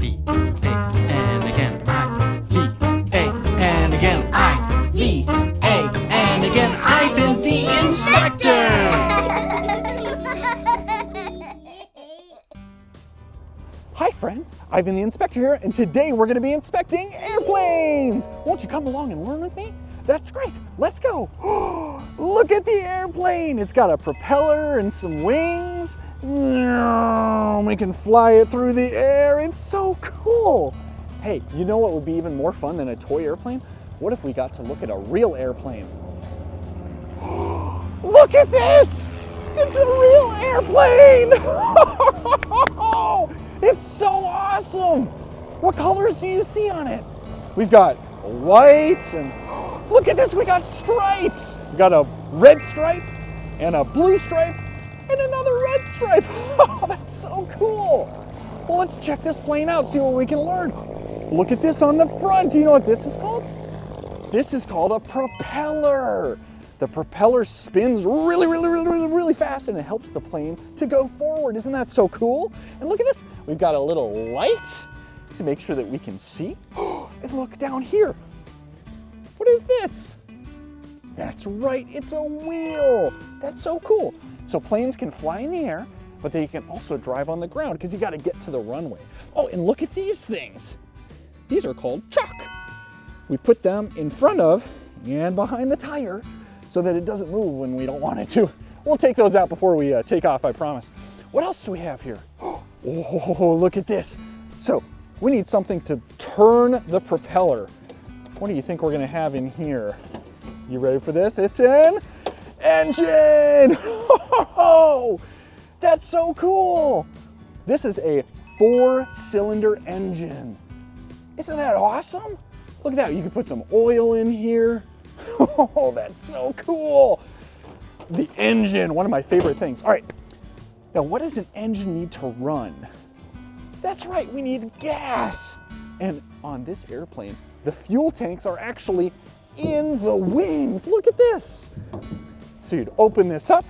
V, A, and again I, V, A, and again I, V, A, and again Ivan the Inspector! Hi friends, Ivan the Inspector here, and today we're going to be inspecting airplanes! Won't you come along and learn with me? That's great, let's go! Look at the airplane! It's got a propeller and some wings. We can fly it through the air, it's so cool! Hey, you know what would be even more fun than a toy airplane? What if we got to look at a real airplane? Look at this! It's a real airplane! It's so awesome! What colors do you see on it? We've got whites and look at this, we got stripes! We got a red stripe and a blue stripe and another red stripe. Oh, that's so cool! Well, let's check this plane out, see what we can learn. Look at this on the front. Do you know what this is called? This is called a propeller. The propeller spins really fast and it helps the plane to go forward. Isn't that so cool? And look at this, we've got a little light to make sure that we can see. And look down here. What is this? That's right, it's a wheel. That's so cool. So planes can fly in the air, but they can also drive on the ground because you got to get to the runway. Oh, and look at these things. These are called chuck. We put them in front of and behind the tire so that it doesn't move when we don't want it to. We'll take those out before we take off, I promise. What else do we have here? Oh, look at this. So we need something to turn the propeller. What do you think we're gonna have in here? You ready for this? It's an engine! Oh, that's so cool. This is a 4-cylinder engine. Isn't that awesome? Look at that, you can put some oil in here. Oh, that's so cool. The engine, one of my favorite things. All right, now what does an engine need to run? That's right, we need gas. And on this airplane, the fuel tanks are actually in the wings. Look at this. So you'd open this up,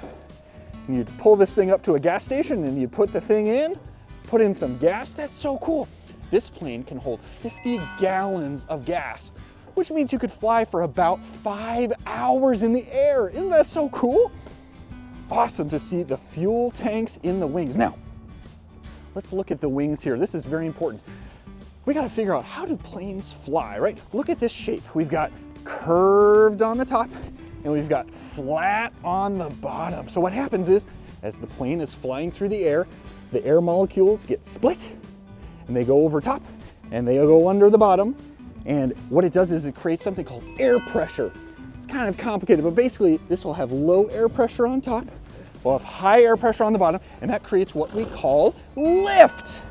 and you'd pull this thing up to a gas station, and you'd put the thing in, put in some gas. That's so cool. This plane can hold 50 gallons of gas, which means you could fly for about 5 hours in the air. Isn't that so cool? Awesome to see the fuel tanks in the wings. Now, let's look at the wings here. This is very important. We got to figure out, how do planes fly, right? Look at this shape. We've got curved on the top and we've got flat on the bottom. So what happens is, as the plane is flying through the air molecules get split and they go over top and they go under the bottom. And what it does is it creates something called air pressure. It's kind of complicated, but basically this will have low air pressure on top, we'll have high air pressure on the bottom, and that creates what we call lift.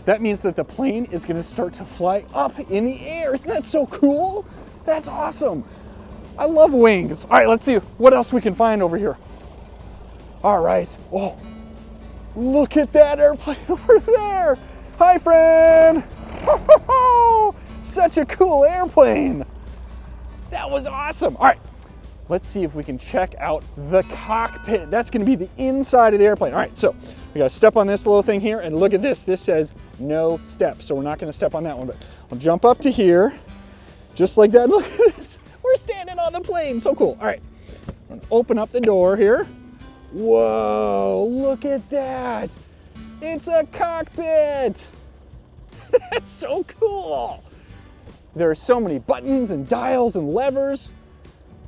That means that the plane is gonna start to fly up in the air. Isn't that so cool? That's awesome. I love wings. All right, let's see what else we can find over here. All right, oh, look at that airplane over there. Hi, friend. Such a cool airplane. That was awesome. All right, let's see if we can check out the cockpit. That's gonna be the inside of the airplane. All right, so we gotta step on this little thing here, and look at this. This says no step, so we're not gonna step on that one, but we'll jump up to here, just like that. Look at this, we're standing on the plane, so cool. All right, I'm gonna open up the door here. Whoa, look at that. It's a cockpit. That's so cool. There are so many buttons and dials and levers.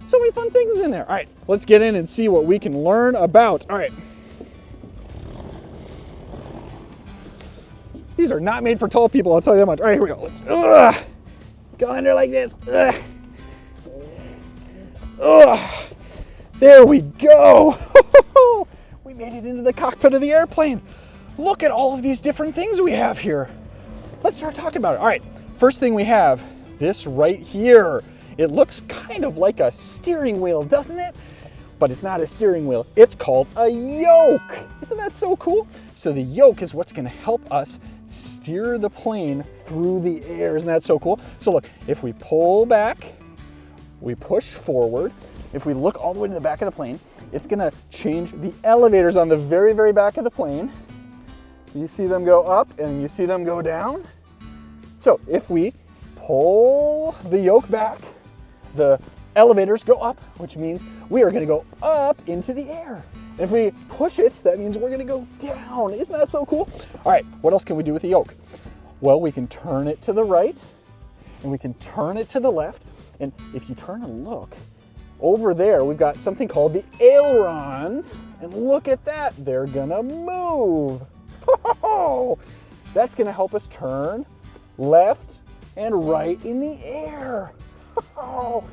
So many fun things in there. All right, let's get in and see what we can learn about. All right. These are not made for tall people, I'll tell you that much. All right, here we go. Let's go under like this. There we go. We made it into the cockpit of the airplane. Look at all of these different things we have here. Let's start talking about it. All right, first thing we have, this right here. It looks kind of like a steering wheel, doesn't it? But it's not a steering wheel, it's called a yoke. Isn't that so cool? So the yoke is what's gonna help us steer the plane through the air. Isn't that so cool? So look, if we pull back, we push forward. If we look all the way to the back of the plane, it's gonna change the elevators on the very back of the plane. You see them go up and you see them go down. So if we pull the yoke back, the elevators go up, which means we are going to go up into the air. And if we push it, that means we're going to go down. Isn't that so cool? All right, what else can we do with the yoke? Well, we can turn it to the right and we can turn it to the left. And if you turn and look, over there we've got something called the ailerons. And look at that, they're gonna move. Oh, that's gonna help us turn left and right in the air. Oh,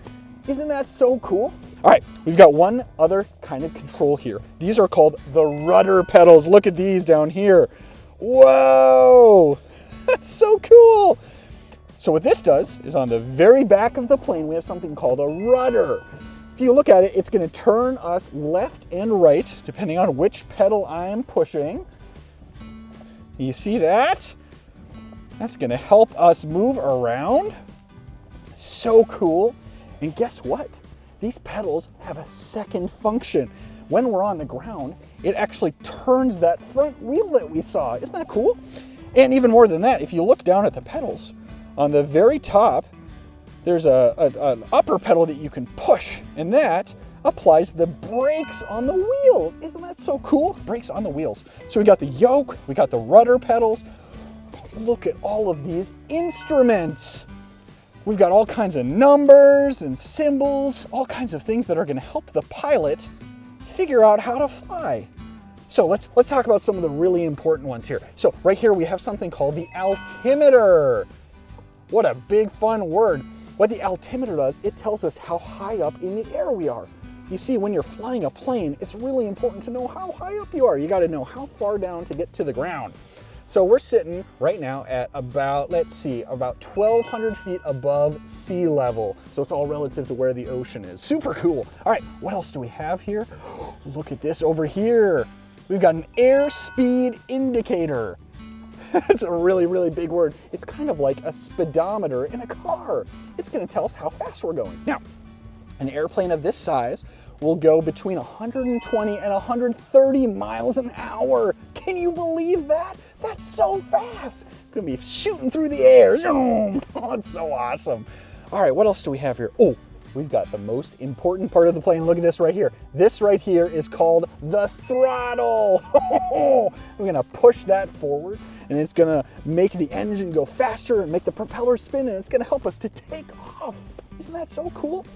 isn't that so cool? All right, we've got one other kind of control here. These are called the rudder pedals. Look at these down here. Whoa, that's so cool. So what this does is on the very back of the plane, we have something called a rudder. If you look at it, it's going to turn us left and right, depending on which pedal I'm pushing. You see that? That's going to help us move around. So cool. And guess what? These pedals have a second function. When we're on the ground, it actually turns that front wheel that we saw. Isn't that cool? And even more than that, if you look down at the pedals, on the very top, there's an upper pedal that you can push, and that applies the brakes on the wheels. Isn't that so cool? Brakes on the wheels. So we got the yoke, we got the rudder pedals. Look at all of these instruments. We've got all kinds of numbers and symbols, all kinds of things that are going to help the pilot figure out how to fly. So let's talk about some of the really important ones here. So right here we have something called the altimeter. What a big fun word. What the altimeter does, it tells us how high up in the air we are. You see, when you're flying a plane, it's really important to know how high up you are. You got to know how far down to get to the ground. So we're sitting right now at about 1,200 feet above sea level. So it's all relative to where the ocean is. Super cool. All right, what else do we have here? Look at this over here. We've got an airspeed indicator. That's a really, really big word. It's kind of like a speedometer in a car. It's going to tell us how fast we're going. Now, an airplane of this size will go between 120 and 130 miles an hour. Can you believe that? That's so fast. It's going to be shooting through the air. Oh, it's so awesome. All right, what else do we have here? Oh, we've got the most important part of the plane. Look at this right here. This right here is called the throttle. We're going to push that forward, and it's going to make the engine go faster and make the propeller spin, and it's going to help us to take off. Isn't that so cool?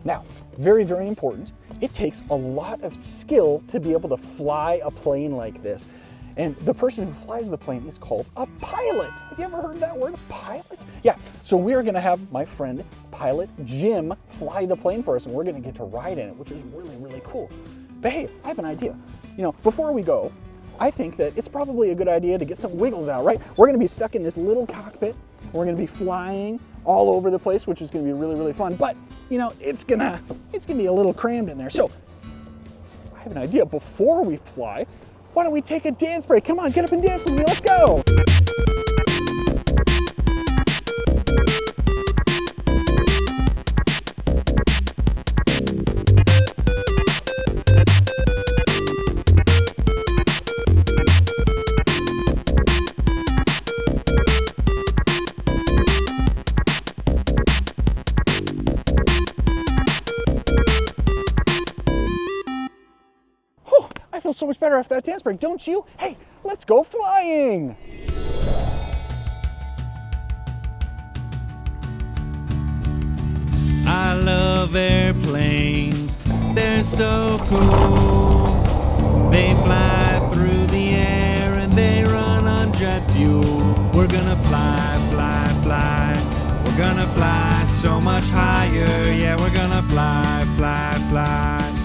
Now, very, very important. It takes a lot of skill to be able to fly a plane like this. And the person who flies the plane is called a pilot. Have you ever heard that word, pilot? Yeah, so we're gonna have my friend, pilot Jim, fly the plane for us, and we're gonna get to ride in it, which is really, really cool. But hey, I have an idea. You know, before we go, I think that it's probably a good idea to get some wiggles out, right? We're gonna be stuck in this little cockpit. We're gonna be flying all over the place, which is gonna be really, really fun. But, you know, it's gonna be a little crammed in there. So, I have an idea. Before we fly, why don't we take a dance break? Come on, get up and dance with me. Let's go. I feel so much better after that dance break, don't you? Hey, let's go flying! I love airplanes, they're so cool. They fly through the air and they run on jet fuel. We're gonna fly, fly, fly. We're gonna fly so much higher. Yeah, we're gonna fly, fly, fly.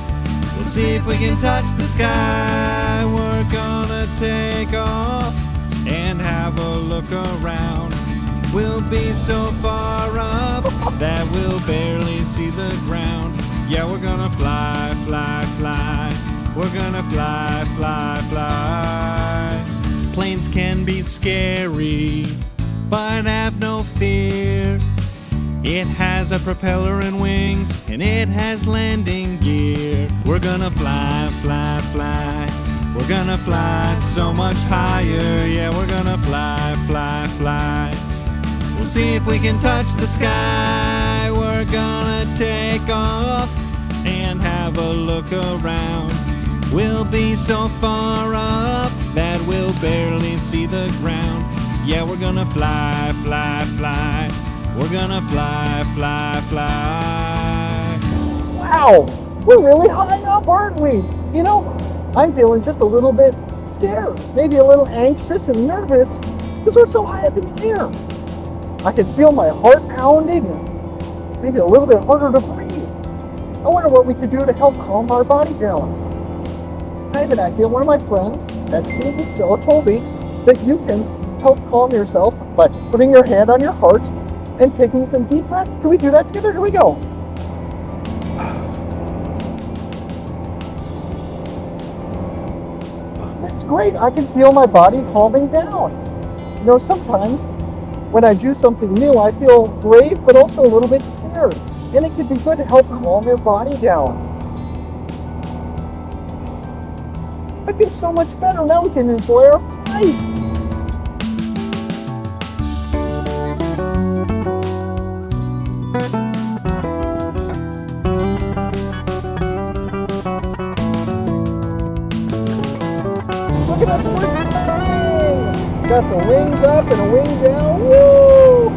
We'll see if we can touch the sky. We're gonna take off and have a look around. We'll be so far up that we'll barely see the ground. Yeah, we're gonna fly, fly, fly. We're gonna fly, fly, fly. Planes can be scary, but have no fear. It has a propeller and wings, and it has landing gear. We're gonna fly, fly, fly. We're gonna fly so much higher. Yeah, we're gonna fly, fly, fly. We'll see if we can touch the sky. We're gonna take off and have a look around. We'll be so far up that we'll barely see the ground. Yeah, we're gonna fly, fly, fly. We're gonna fly, fly, fly. Wow, we're really high up, aren't we? You know, I'm feeling just a little bit scared, maybe a little anxious and nervous because we're so high up in the air. I can feel my heart pounding and it's maybe a little bit harder to breathe. I wonder what we could do to help calm our body down. I have an idea. One of my friends at Excavator told me that you can help calm yourself by putting your hand on your heart and taking some deep breaths. Can we do that together? Here we go. That's great. I can feel my body calming down. You know, sometimes when I do something new, I feel brave, but also a little bit scared. And it can be good to help calm your body down. I feel so much better. Now we can enjoy our flight. Look at us, we're flying! Got the wings up and a wing down. Woo!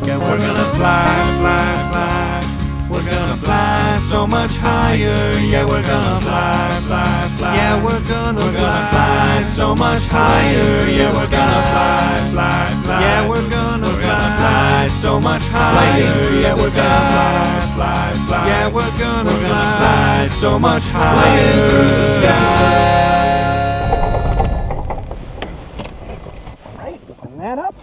Yeah, we're gonna fly, fly, fly. We're gonna fly so much higher. Yeah, we're gonna fly, fly, fly. Yeah, we're gonna fly so much higher. Yeah, we're gonna fly, fly, fly. Yeah, we're gonna fly so much higher. Yeah, we're gonna fly, fly, fly. Yeah, we're gonna fly so much higher through the sky. All right, open that up.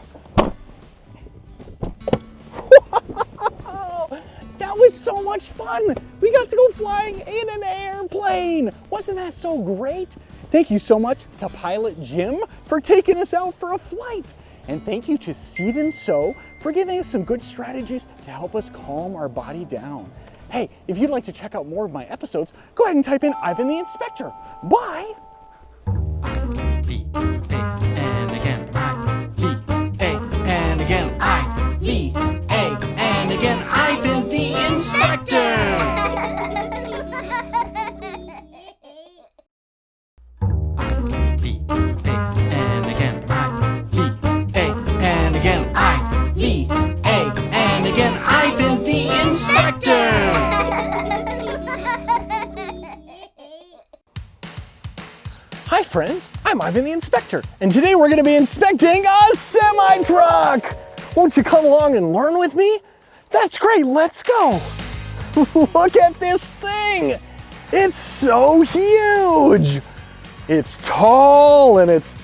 That was so much fun! We got to go flying in an airplane! Wasn't that so great? Thank you so much to Pilot Jim for taking us out for a flight. And thank you to Seed and Sow for giving us some good strategies to help us calm our body down. Hey, if you'd like to check out more of my episodes, go ahead and type in Ivan the Inspector. Bye! I-V-A, and again I-V-A, and again I-V-A, and again Ivan the Inspector! I-V-A, and again I-V-A, and again I-V-A, and again Ivan the Inspector! Hi friends, I'm Ivan the Inspector, and today we're gonna be inspecting a semi-truck! Won't you come along and learn with me? That's great, let's go! Look at this thing! It's so huge! It's tall and it's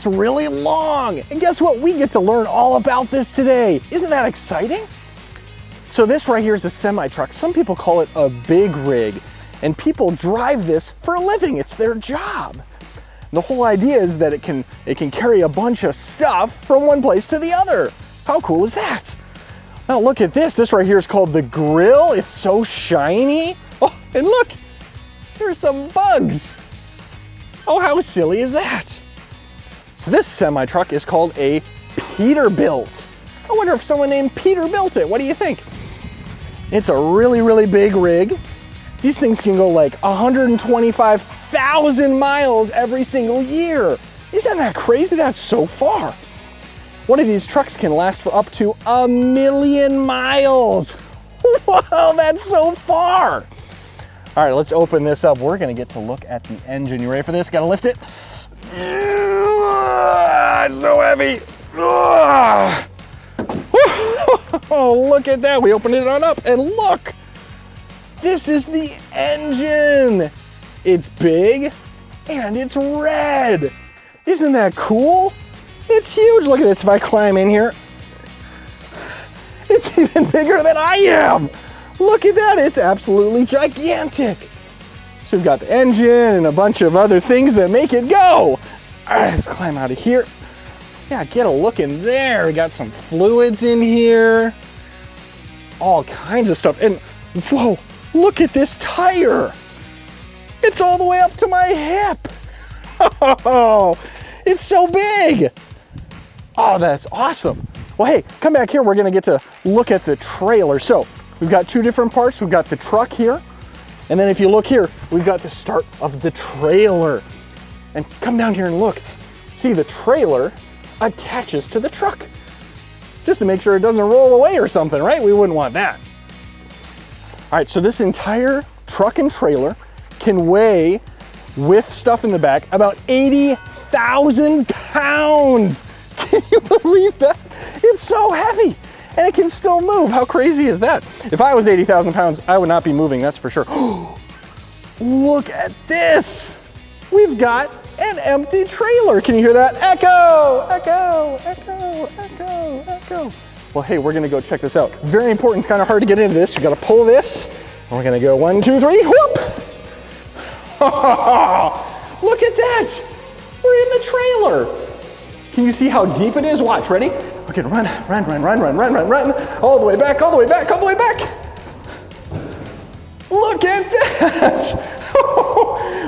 really long. And guess what? We get to learn all about this today. Isn't that exciting? So this right here is a semi-truck. Some people call it a big rig, and people drive this for a living. It's their job. The whole idea is that it can carry a bunch of stuff from one place to the other. How cool is that? Now look at this. This right here is called the grill. It's so shiny. Oh, and look, there's some bugs. Oh, how silly is that? So this semi-truck is called a Peterbilt. I wonder if someone named Peter built it. What do you think? It's a really, really big rig. These things can go like 125,000 miles every single year. Isn't that crazy? That's so far. One of these trucks can last for up to 1,000,000 miles. Wow, that's so far. All right, let's open this up. We're gonna get to look at the engine. You ready for this? Gotta lift it. It's so heavy. Oh, look at that. We opened it on up and look. This is the engine. It's big and it's red. Isn't that cool? It's huge. Look at this. If I climb in here, it's even bigger than I am. Look at that. It's absolutely gigantic. So we've got the engine and a bunch of other things that make it go. All right, let's climb out of here. Yeah, get a look in there. We got some fluids in here. All kinds of stuff. And whoa, look at this tire. It's all the way up to my hip. Oh, It's so big. Oh, that's awesome. Well, hey, come back here. We're gonna get to look at the trailer. So we've got two different parts. We've got the truck here. And then if you look here, we've got the start of the trailer. And come down here and look. See, the trailer attaches to the truck just to make sure it doesn't roll away or something, right? We wouldn't want that. All right, so this entire truck and trailer can weigh, with stuff in the back, about 80,000 pounds. Can you believe that? It's so heavy and it can still move. How crazy is that? If I was 80,000 pounds, I would not be moving, that's for sure. Look at this. We've got an empty trailer. Can you hear that? Echo, echo, echo, echo, echo. Well, hey, we're gonna go check this out. Very important, it's kind of hard to get into this. You gotta pull this, and we're gonna go 1, 2, 3, whoop! Look at that! We're in the trailer. Can you see how deep it is? Watch, ready? Okay, run, run, run, run, run, run, run, run. All the way back, all the way back, all the way back. Look at that!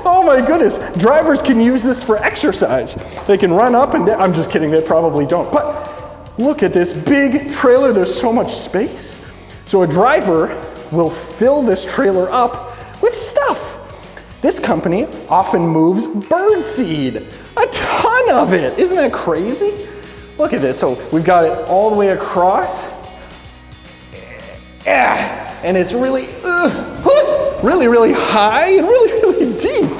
Oh my goodness. Drivers can use this for exercise. They can run up and down. I'm just kidding, they probably don't. But look at this big trailer. There's so much space. So a driver will fill this trailer up with stuff. This company often moves birdseed, a ton of it. Isn't that crazy? Look at this. So we've got it all the way across. And it's really, really, really high and really, really deep.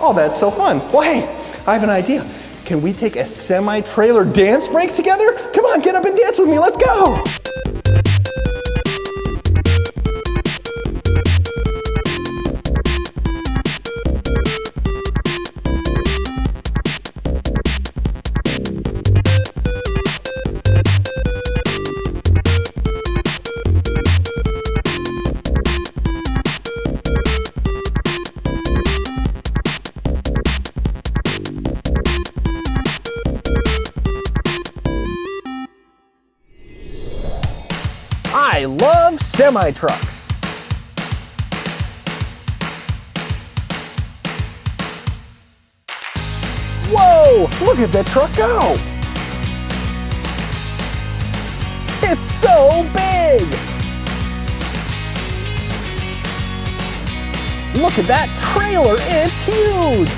Oh, that's so fun. Well, hey, I have an idea. Can we take a semi-trailer dance break together? Come on, get up and dance with me. Let's go. I love semi-trucks. Whoa, look at that truck go. It's so big. Look at that trailer, it's huge.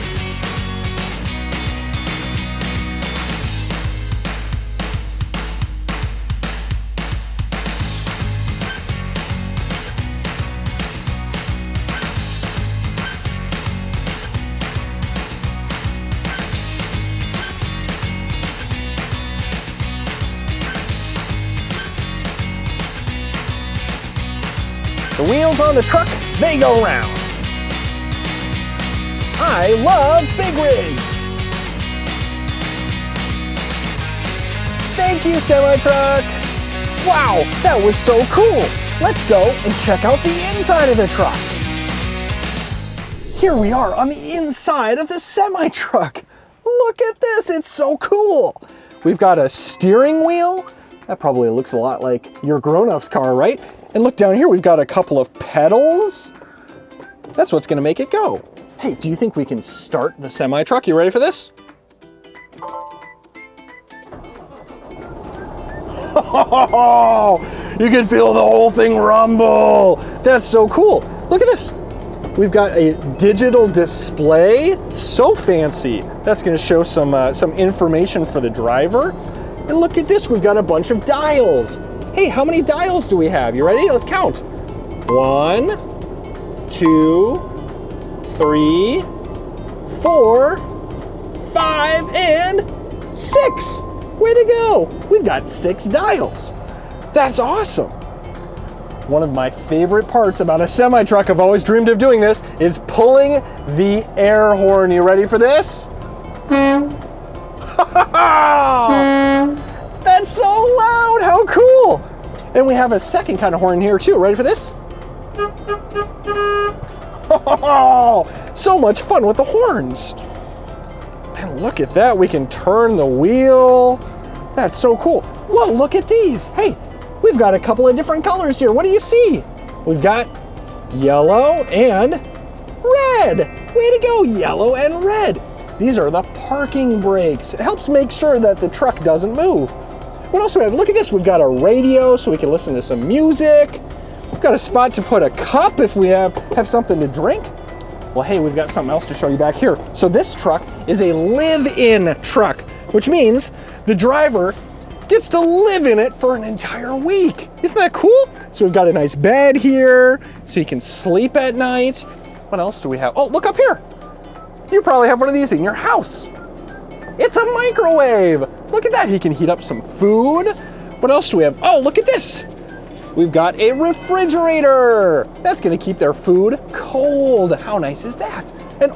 The wheels on the truck, they go round. I love big rigs. Thank you, semi-truck. Wow, that was so cool. Let's go and check out the inside of the truck. Here we are on the inside of the semi-truck. Look at this, it's so cool. We've got a steering wheel. That probably looks a lot like your grown-up's car, right? And look down here, we've got a couple of pedals. That's what's gonna make it go. Hey, do you think we can start the semi-truck? You ready for this? You can feel the whole thing rumble. That's so cool. Look at this. We've got a digital display, so fancy. That's gonna show some information for the driver. And look at this, we've got a bunch of dials. Hey, how many dials do we have? You ready? Let's count. 1, 2, 3, 4, 5, and 6. Way to go. We've got 6 dials. That's awesome. One of my favorite parts about a semi-truck, I've always dreamed of doing this, is pulling the air horn. You ready for this? That's so loud, how cool! And we have a second kind of horn here too. Ready for this? So much fun with the horns. And look at that, we can turn the wheel. That's so cool. Whoa, look at these. Hey, we've got a couple of different colors here. What do you see? We've got yellow and red. Way to go, yellow and red. These are the parking brakes. It helps make sure that the truck doesn't move. What else do we have? Look at this. We've got a radio so we can listen to some music. We've got a spot to put a cup if we have something to drink. Well, hey, we've got something else to show you back here. So this truck is a live-in truck, which means the driver gets to live in it for an entire week. Isn't that cool? So we've got a nice bed here so you can sleep at night. What else do we have? Oh, look up here. You probably have one of these in your house. It's a microwave. Look at that. He can heat up some food. What else do we have? Oh, look at this. We've got a refrigerator. That's gonna keep their food cold. How nice is that? And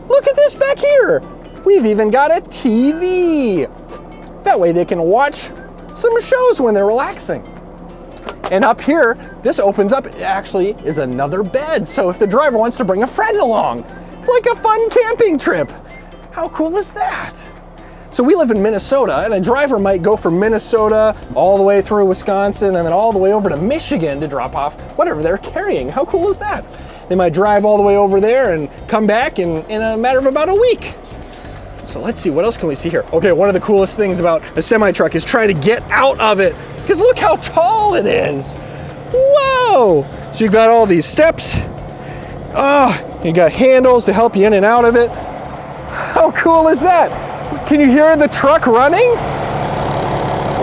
look at this back here. We've even got a TV. That way they can watch some shows when they're relaxing. And up here, this opens up, it actually is another bed. So if the driver wants to bring a friend along, it's like a fun camping trip. How cool is that? So we live in Minnesota, and a driver might go from Minnesota all the way through Wisconsin and then all the way over to Michigan to drop off whatever they're carrying. How cool is that? They might drive all the way over there and come back in a matter of about a week. So let's see, what else can we see here? Okay, one of the coolest things about a semi-truck is trying to get out of it, because look how tall it is. Whoa! So you've got all these steps. You got handles to help you in and out of it. How cool is that? Can you hear the truck running?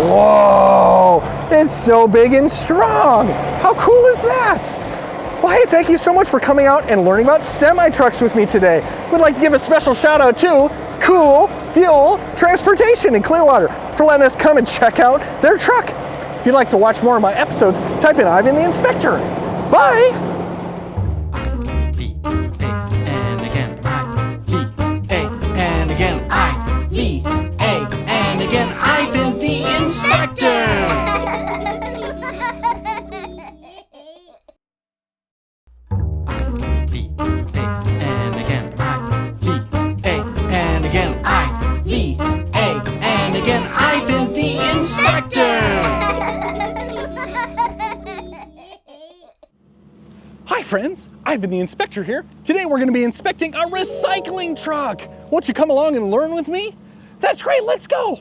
Whoa, it's so big and strong. How cool is that? Well, hey, thank you so much for coming out and learning about semi-trucks with me today. We'd like to give a special shout out to Cool Fuel Transportation in Clearwater for letting us come and check out their truck. If you'd like to watch more of my episodes, type in Ivan the Inspector. Bye. Ivan the Inspector! And again, and again, and again, Ivan the Inspector! Hi friends, Ivan the Inspector here. Today we're going to be inspecting a recycling truck. Won't you come along and learn with me? That's great, let's go!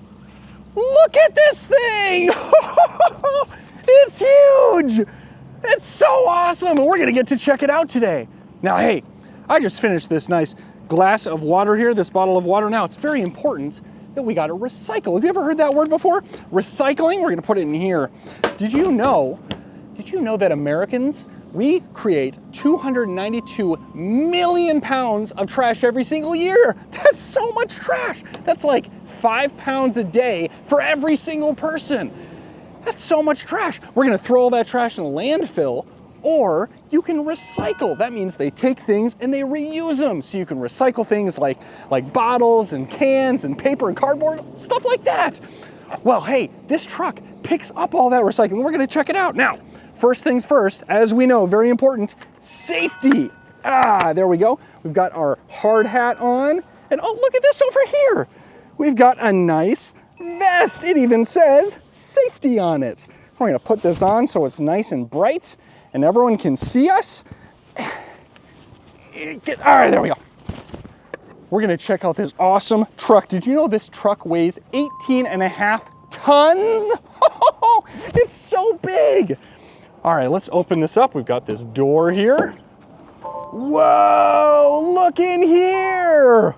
Look at this thing! It's huge! It's so awesome, and we're gonna get to check it out today. Now, hey, I just finished this nice glass of water here, this bottle of water. Now, it's very important that we gotta recycle. Have you ever heard that word before? Recycling, we're gonna put it in here. Did you know that Americans, we create 292 million pounds of trash every single year? That's so much trash. That's like 5 pounds a day for every single person. That's so much trash. We're gonna throw all that trash in a landfill, or you can recycle. That means they take things and they reuse them. So you can recycle things like bottles and cans and paper and cardboard, stuff like that. Well, hey, this truck picks up all that recycling. We're gonna check it out. Now, first things first, as we know, very important, safety. There we go. We've got our hard hat on, and oh, look at this over here. We've got a nice vest. It even says safety on it. We're gonna put this on so it's nice and bright and everyone can see us. All right, there we go. We're gonna check out this awesome truck. Did you know this truck weighs 18.5 tons? It's so big. All right, let's open this up. We've got this door here. Whoa, look in here.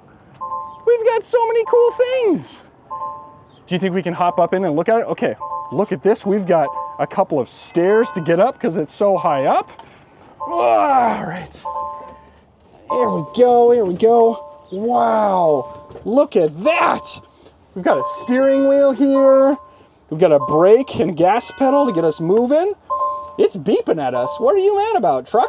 We've got so many cool things. Do you think we can hop up in and look at it? Okay, look at this. We've got a couple of stairs to get up because it's so high up. All right. Here we go, here we go. Wow, look at that. We've got a steering wheel here. We've got a brake and gas pedal to get us moving. It's beeping at us. What are you mad about, truck?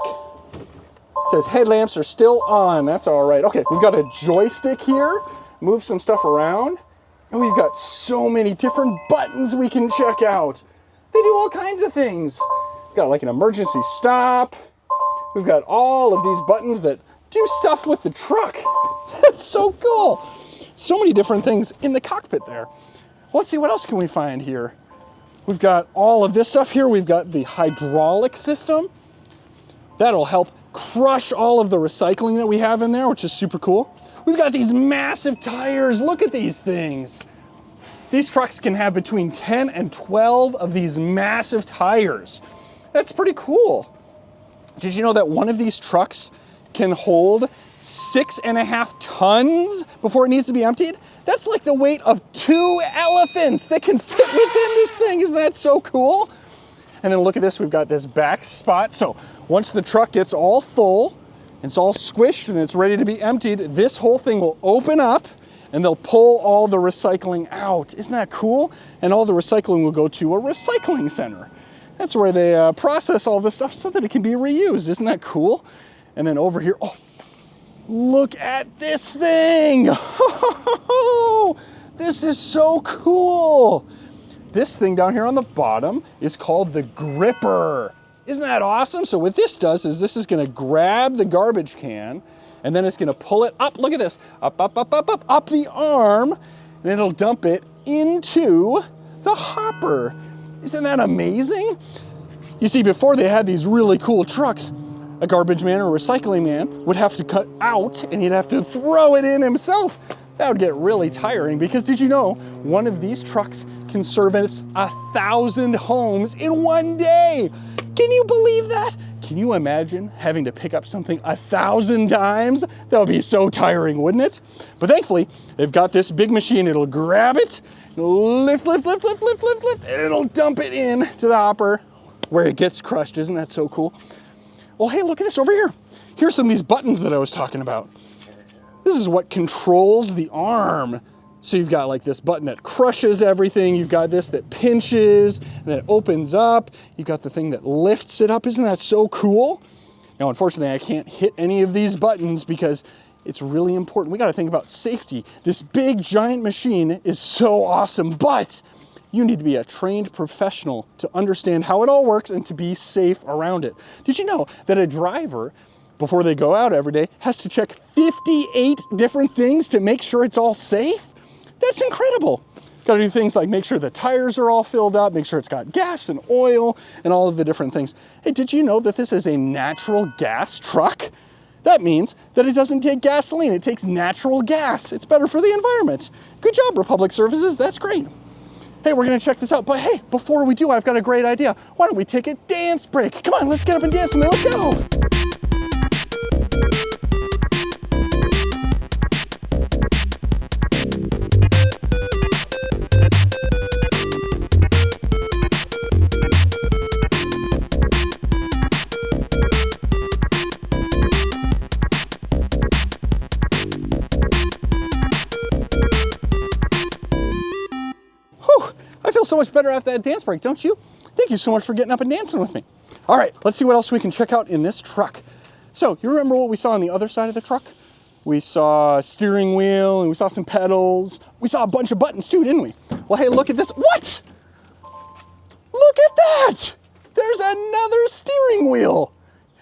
It says headlamps are still on. That's all right. Okay, we've got a joystick here. Move some stuff around. And we've got so many different buttons we can check out. They do all kinds of things. We've got like an emergency stop. We've got all of these buttons that do stuff with the truck. That's so cool. So many different things in the cockpit there. Let's see, what else can we find here? We've got all of this stuff here. We've got the hydraulic system. That'll help crush all of the recycling that we have in there, which is super cool. We've got these massive tires. Look at these things. These trucks can have between 10 and 12 of these massive tires. That's pretty cool. Did you know that one of these trucks can hold 6.5 tons before it needs to be emptied? That's like the weight of 2 elephants that can fit within this thing. Isn't that so cool? And then look at this, we've got this back spot. So once the truck gets all full, it's all squished and it's ready to be emptied, this whole thing will open up and they'll pull all the recycling out. Isn't that cool? And all the recycling will go to a recycling center. That's where they process all this stuff so that it can be reused. Isn't that cool? And then over here, oh, look at this thing. This is so cool. This thing down here on the bottom is called the gripper. Isn't that awesome? So what this does is this is gonna grab the garbage can and then it's gonna pull it up, look at this, up the arm, and it'll dump it into the hopper. Isn't that amazing? You see, before they had these really cool trucks, a garbage man or a recycling man would have to cut out and he'd have to throw it in himself. That would get really tiring because did you know one of these trucks can service 1,000 homes in one day? Can you believe that? Can you imagine having to pick up something 1,000 times? That would be so tiring, wouldn't it? But thankfully, they've got this big machine. It'll grab it, lift, and it'll dump it in to the hopper where it gets crushed. Isn't that so cool? Well, hey, look at this over here. Here's some of these buttons that I was talking about. This is what controls the arm. So you've got like this button that crushes everything. You've got this that pinches and then it opens up. You've got the thing that lifts it up. Isn't that so cool? Now, unfortunately, I can't hit any of these buttons because it's really important. We got to think about safety. This big giant machine is so awesome, but you need to be a trained professional to understand how it all works and to be safe around it. Did you know that a driver, before they go out every day, has to check 58 different things to make sure it's all safe? That's incredible. Got to do things like make sure the tires are all filled up, make sure it's got gas and oil and all of the different things. Hey, did you know that this is a natural gas truck? That means that it doesn't take gasoline, it takes natural gas. It's better for the environment. Good job, Republic Services, that's great. Hey, we're gonna check this out, but hey, before we do, I've got a great idea. Why don't we take a dance break? Come on, let's get up and dance with me, let's go. So much better after that dance break, don't you? Thank you so much for getting up and dancing with me. All right, let's see what else we can check out in this truck. So you remember what we saw on the other side of the truck? We saw a steering wheel and we saw some pedals. We saw a bunch of buttons too, didn't we? Well, hey, look at this. What? Look at that. There's another steering wheel.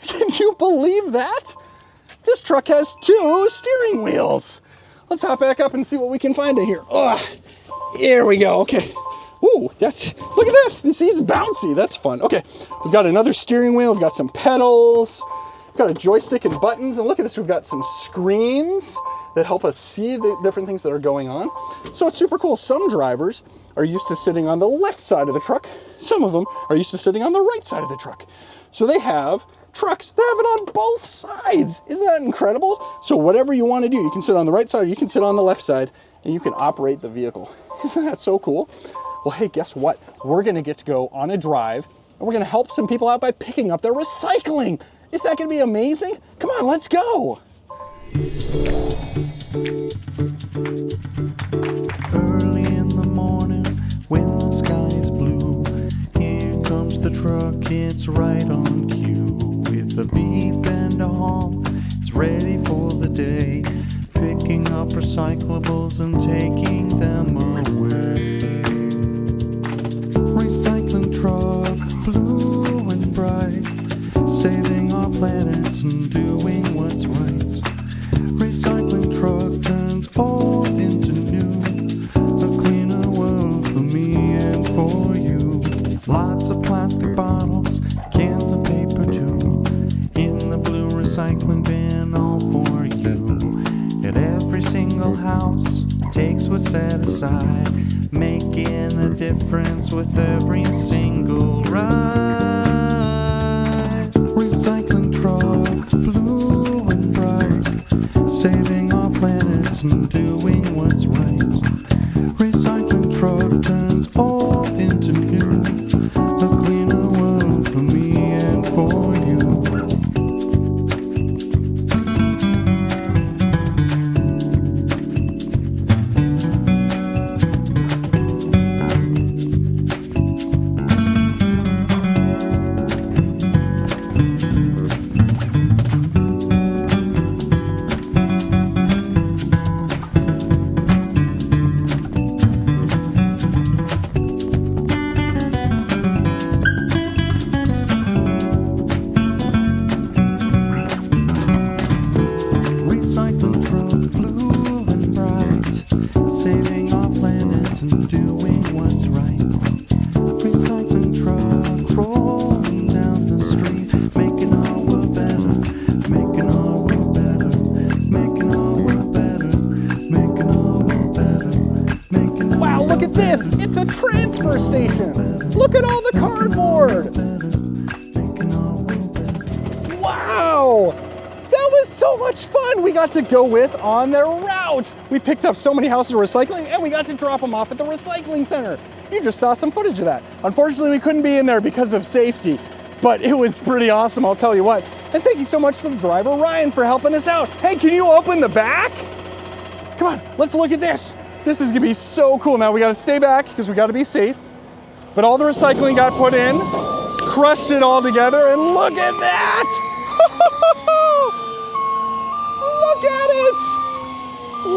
Can you believe that? This truck has 2 steering wheels. Let's hop back up and see what we can find in here. Oh, here we go, okay. Ooh, look at that. This is bouncy. That's fun. Okay, we've got another steering wheel. We've got some pedals. We've got a joystick and buttons. And look at this. We've got some screens that help us see the different things that are going on. So it's super cool. Some drivers are used to sitting on the left side of the truck. Some of them are used to sitting on the right side of the truck. So they have trucks that have it on both sides. Isn't that incredible? So whatever you want to do, you can sit on the right side or you can sit on the left side and you can operate the vehicle. Isn't that so cool? Well, hey, guess what? We're gonna get to go on a drive and we're gonna help some people out by picking up their recycling. Isn't that gonna be amazing? Come on, let's go. Early in the morning, when the sky is blue, here comes the truck, it's right on cue. With a beep and a honk, it's ready for the day, picking up recyclables and taking them away. Recycling truck, blue and bright, saving our planet and doing what's right. Recycling truck turns old into new, a cleaner world for me and for you. Lots of plastic bottles, cans of paper too, in the blue recycling bin, all for you. At every takes what's set aside, making a difference with every single ride. Recycling truck, blue and bright, saving our planet and doing what's right. Recycling truck turns old into new, a cleaner world for me and for you. It's a transfer station. Look at all the cardboard. Wow, that was so much fun. We got to go with on their route. We picked up so many houses of recycling and we got to drop them off at the recycling center. You just saw some footage of that. Unfortunately, we couldn't be in there because of safety, but it was pretty awesome, I'll tell you what. And thank you so much to the driver, Ryan, for helping us out. Hey, can you open the back? Come on, let's look at this. This is gonna be so cool. Now we gotta stay back because we gotta be safe. But all the recycling got put in, crushed it all together, and look at that! Look at it!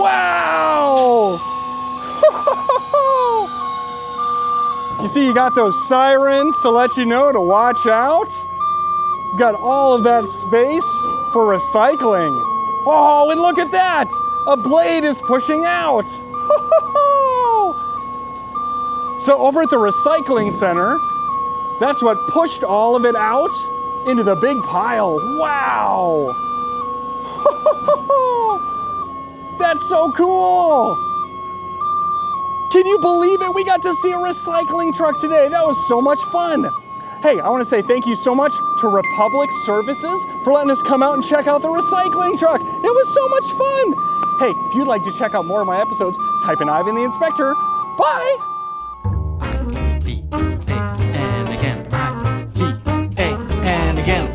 Wow! You see, you got those sirens to let you know to watch out. You got all of that space for recycling. Oh, and look at that! A blade is pushing out. So over at the recycling center, that's what pushed all of it out into the big pile. Wow! That's so cool! Can you believe it? We got to see a recycling truck today. That was so much fun. Hey, I want to say thank you so much to Republic Services for letting us come out and check out the recycling truck. It was so much fun. Hey, if you'd like to check out more of my episodes, type in Ivan the Inspector. Bye! And again, and again,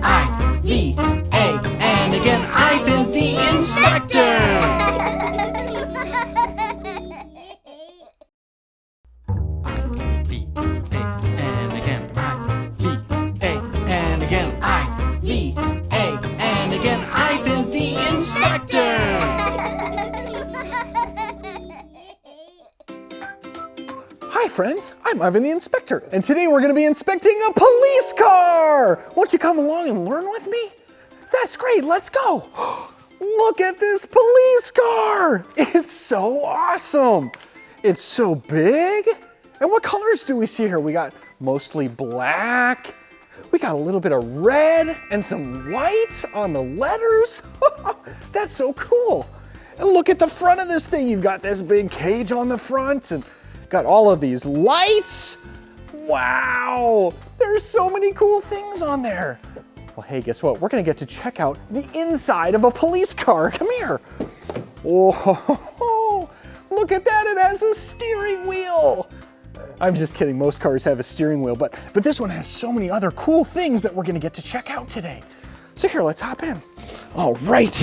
and again, Ivan the Inspector! And again, and again, and again, Ivan the Inspector! Hi friends, I'm Ivan the Inspector, and today we're going to be inspecting a police car! Won't you come along and learn with me? That's great, let's go! Look at this police car! It's so awesome! It's so big! And what colors do we see here? We got mostly black, we got a little bit of red, and some white on the letters. That's so cool! And look at the front of this thing, you've got this big cage on the front, and got all of these lights. Wow, there's so many cool things on there. Well, hey, guess what? We're gonna get to check out the inside of a police car. Come here. Oh, look at that, it has a steering wheel. I'm just kidding, most cars have a steering wheel, but this one has so many other cool things that we're gonna get to check out today. So here, let's hop in. All right.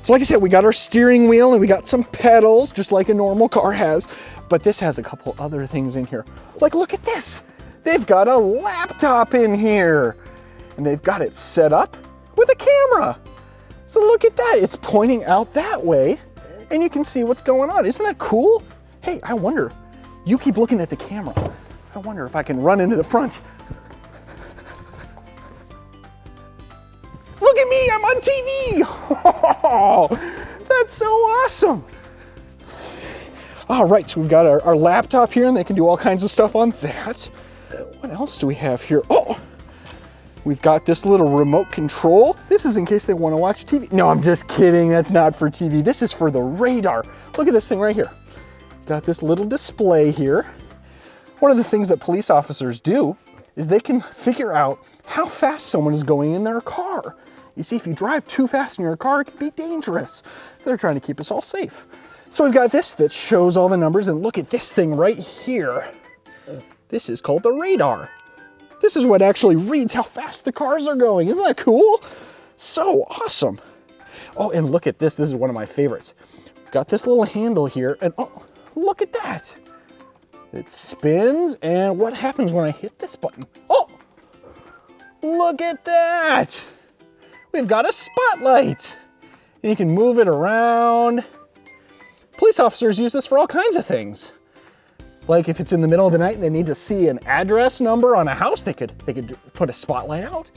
So like I said, we got our steering wheel and we got some pedals, just like a normal car has, but this has a couple other things in here. Like, look at this. They've got a laptop in here and they've got it set up with a camera. So look at that, it's pointing out that way and you can see what's going on. Isn't that cool? Hey, I wonder, you keep looking at the camera. I wonder if I can run into the front. Look at me, I'm on TV. Oh, that's so awesome. All right, so we've got our laptop here and they can do all kinds of stuff on that. What else do we have here? Oh, we've got this little remote control. This is in case they want to watch TV. No, I'm just kidding, that's not for TV. This is for the radar. Look at this thing right here. got this little display here. One of the things that police officers do is they can figure out how fast someone is going in their car. You see, if you drive too fast in your car, it can be dangerous. They're trying to keep us all safe. So we've got this that shows all the numbers, and look at this thing right here. This is called the radar. This is what actually reads how fast the cars are going. Isn't that cool? So awesome. Oh, and look at this. This is one of my favorites. Got this little handle here, and oh, look at that. It spins, and what happens when I hit this button? Oh, look at that. We've got a spotlight. And you can move it around. Police officers use this for all kinds of things. Like if it's in the middle of the night and they need to see an address number on a house, they could put a spotlight out.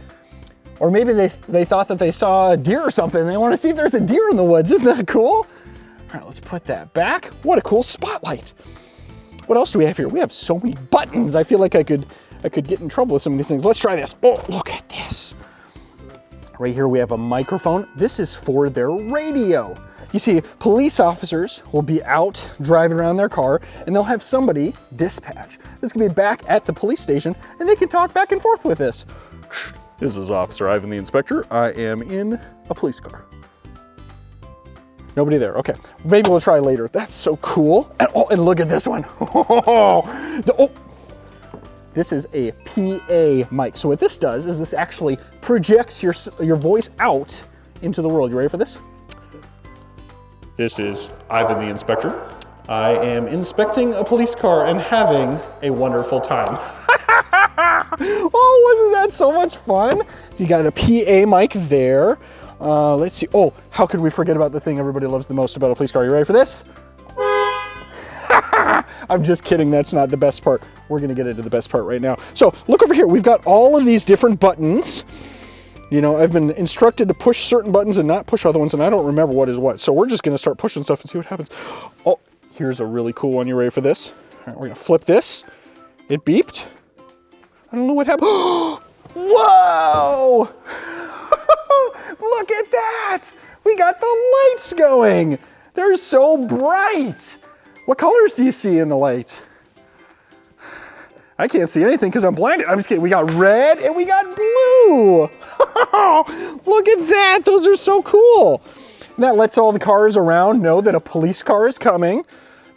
Or maybe they thought that they saw a deer or something and they want to see if there's a deer in the woods. Isn't that cool? All right, let's put that back. What a cool spotlight. What else do we have here? We have so many buttons. I feel like I could get in trouble with some of these things. Let's try this. Oh, look at this. Right here we have a microphone. This is for their radio. You see, police officers will be out driving around their car and they'll have somebody dispatch. This can be back at the police station and they can talk back and forth with this. This is Officer Ivan the Inspector. I am in a police car. Nobody there, okay. Maybe we'll try later. That's so cool. And, oh, and look at this one. This is a PA mic. So what this does is this actually projects your voice out into the world. You ready for this? This is Ivan the Inspector. I am inspecting a police car and having a wonderful time. Oh, wasn't that so much fun? So you got a PA mic there. Let's see. Oh, how could we forget about the thing everybody loves the most about a police car? You ready for this? I'm just kidding. That's not the best part. We're going to get into the best part right now. So look over here. We've got all of these different buttons. You know, I've been instructed to push certain buttons and not push other ones, and I don't remember what is what. So we're just going to start pushing stuff and see what happens. Oh, here's a really cool one. You ready for this? All right, we're going to flip this. It beeped. I don't know what happened. Whoa! Look at that! We got the lights going. They're so bright. What colors do you see in the lights? I can't see anything because I'm blinded. I'm just kidding. We got red and we got blue. Look at that. Those are so cool. And that lets all the cars around know that a police car is coming,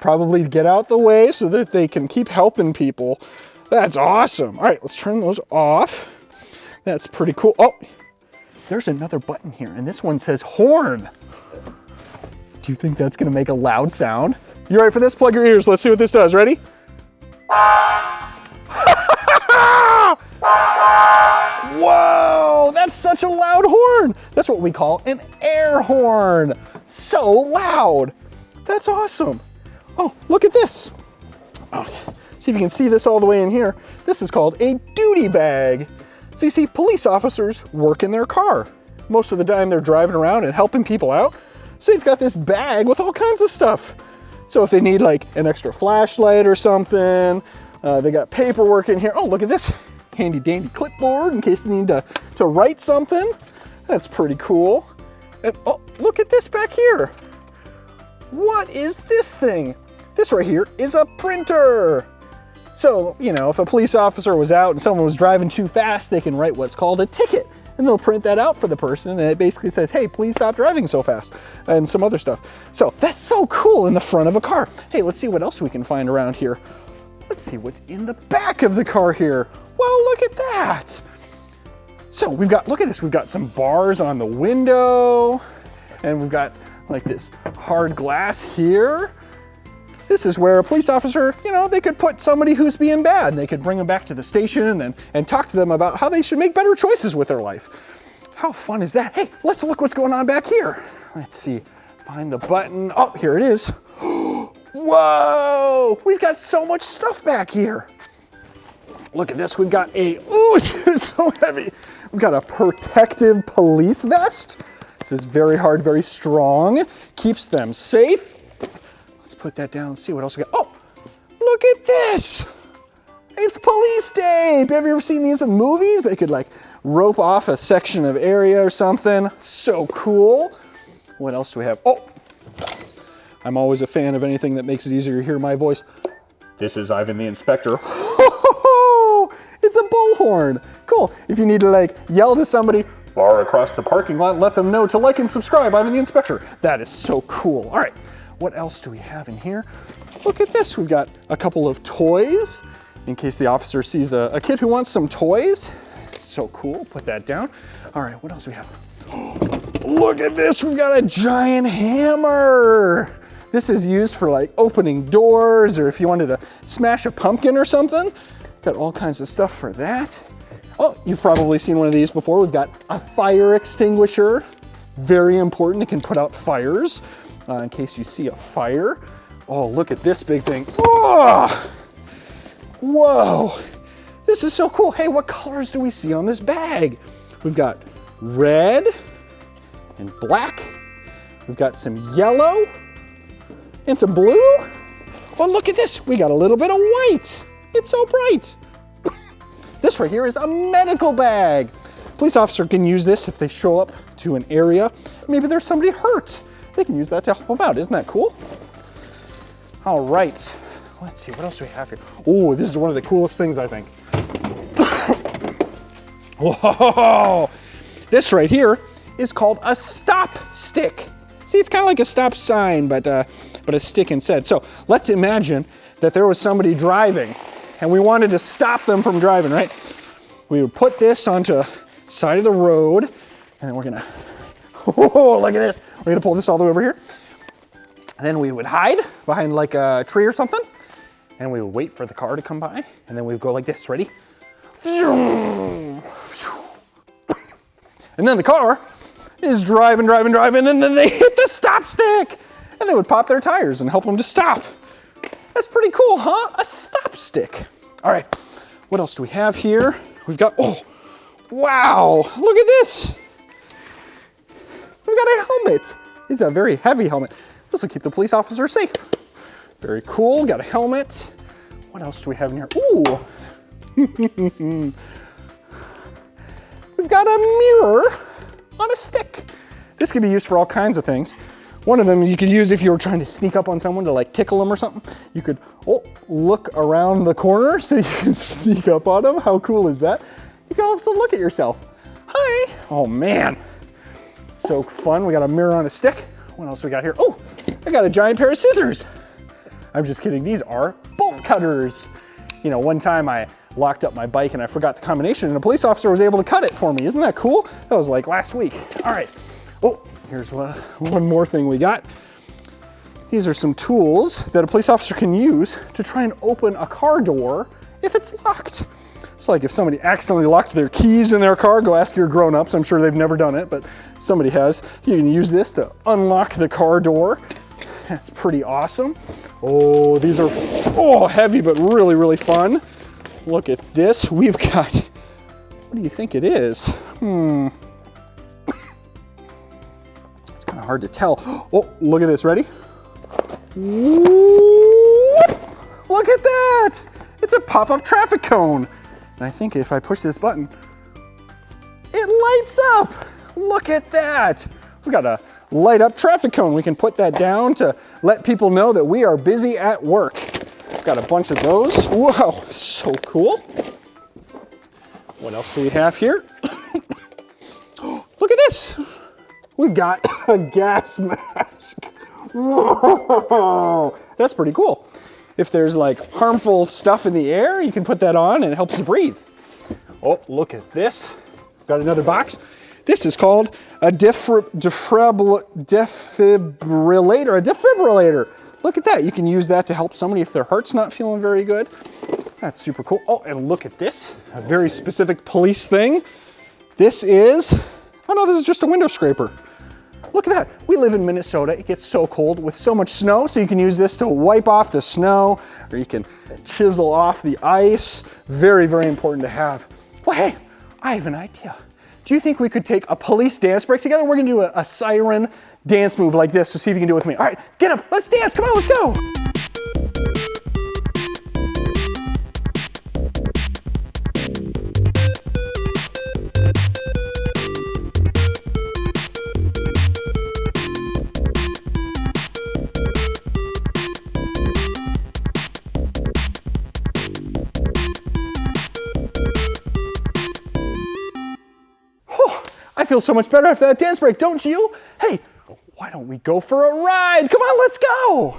probably to get out the way so that they can keep helping people. That's awesome. All right, let's turn those off. That's pretty cool. Oh, there's another button here, and this one says horn. Do you think that's gonna make a loud sound? You ready for this? Plug your ears. Let's see what this does. Ready? Whoa, that's such a loud horn. That's what we call an air horn. So loud. That's awesome. Oh, look at this. Oh, see if you can see this all the way in here. This is called a duty bag. So you see, police officers work in their car. Most of the time they're driving around and helping people out. So they've got this bag with all kinds of stuff. So if they need like an extra flashlight or something, they got paperwork in here. Oh, look at this handy dandy clipboard in case they need to write something. That's pretty cool. And oh, look at this back here. What is this thing? This right here is a printer. So, you know, if a police officer was out and someone was driving too fast, they can write what's called a ticket. And they'll print that out for the person, and it basically says, hey, please stop driving so fast, and some other stuff. So that's so cool in the front of a car. Hey, let's see what else we can find around here. Let's see what's in the back of the car here. Well, look at that. So we've got, look at this, we've got some bars on the window, and we've got like this hard glass here. This is where a police officer, you know, they could put somebody who's being bad and they could bring them back to the station and talk to them about how they should make better choices with their life. How fun is that? Hey, let's look what's going on back here. Let's see, find the button. Oh, here it is. Whoa, we've got so much stuff back here. Look at this, we've got a, ooh, this is so heavy. We've got a protective police vest. This is very hard, very strong, keeps them safe. Let's put that down and see what else we got. Oh, look at this. It's police tape. Have you ever seen these in movies? They could like rope off a section of area or something. So cool. What else do we have? Oh, I'm always a fan of anything that makes it easier to hear my voice. This is Ivan the Inspector. It's a bullhorn. Cool. If you need to like yell to somebody far across the parking lot, let them know to like and subscribe. Ivan the Inspector. That is so cool. All right, what else do we have in here? Look at this. We've got a couple of toys in case the officer sees a kid who wants some toys. So cool. Put that down. All right, what else do we have? Look at this. We've got a giant hammer. This is used for like opening doors or if you wanted to smash a pumpkin or something. Got all kinds of stuff for that. Oh, you've probably seen one of these before. We've got a fire extinguisher. Very important. It can put out fires in case you see a fire. Oh, look at this big thing. Oh! Whoa, this is so cool. Hey, what colors do we see on this bag? We've got red and black. We've got some yellow and some blue. Oh, look at this. We got a little bit of white. It's so bright. This right here is a medical bag. Police officer can use this if they show up to an area. Maybe there's somebody hurt. They can use that to help them out. Isn't that cool? All right. Let's see, what else do we have here? Oh, this is one of the coolest things, I think. Whoa! This right here is called a stop stick. See, it's kind of like a stop sign, but a stick instead. So let's imagine that there was somebody driving and we wanted to stop them from driving, right? We would put this onto the side of the road and then we're gonna, oh, look at this. We're gonna pull this all the way over here. And then we would hide behind like a tree or something. And we would wait for the car to come by, and then we would go like this, ready? And then the car is driving, and then they hit the stop stick, and they would pop their tires and help them to stop. That's pretty cool, huh? A stop stick. All right, what else do we have here? We've got, oh, wow, look at this. We've got a helmet. It's a very heavy helmet. This will keep the police officer safe. Very cool, got a helmet. What else do we have in here? Ooh. We've got a mirror on a stick. This could be used for all kinds of things. One of them you could use if you were trying to sneak up on someone to like tickle them or something. You could look around the corner so you can sneak up on them. How cool is that? You can also look at yourself. Hi. Oh man, so fun. We got a mirror on a stick. What else we got here? Oh, I got a giant pair of scissors. I'm just kidding, these are bolt cutters. You know, one time I locked up my bike and I forgot the combination and a police officer was able to cut it for me. Isn't that cool? That was like last week. All right, oh, here's one more thing we got. These are some tools that a police officer can use to try and open a car door if it's locked. So like if somebody accidentally locked their keys in their car, go ask your grown-ups. I'm sure they've never done it, but somebody has. You can use this to unlock the car door. That's pretty awesome. Oh, these are, heavy, but really, really fun. Look at this. We've got, what do you think it is? It's kind of hard to tell. Oh, look at this, ready? Look at that. It's a pop-up traffic cone. And I think if I push this button, it lights up. Look at that. We've got a light up traffic cone. We can put that down to let people know that we are busy at work. We've got a bunch of those. Whoa, so cool. What else do we have here? Look at this. We've got a gas mask. Whoa, that's pretty cool. If there's like harmful stuff in the air, you can put that on and it helps you breathe. Oh, look at this. Got another box. This is called a defibrillator. Look at that. You can use that to help somebody if their heart's not feeling very good. That's super cool. Oh, and look at this. A very specific police thing. This is, oh no, this is just a window scraper. Look at that. We live in Minnesota. It gets so cold with so much snow, so you can use this to wipe off the snow, or you can chisel off the ice. Very, very important to have. Well, hey, I have an idea. Do you think we could take a police dance break together? We're gonna do a siren dance move like this, so see if you can do it with me. All right, get up, let's dance, come on, let's go. feel so much better after that dance break, don't you? Hey, why don't we go for a ride? Come on, let's go.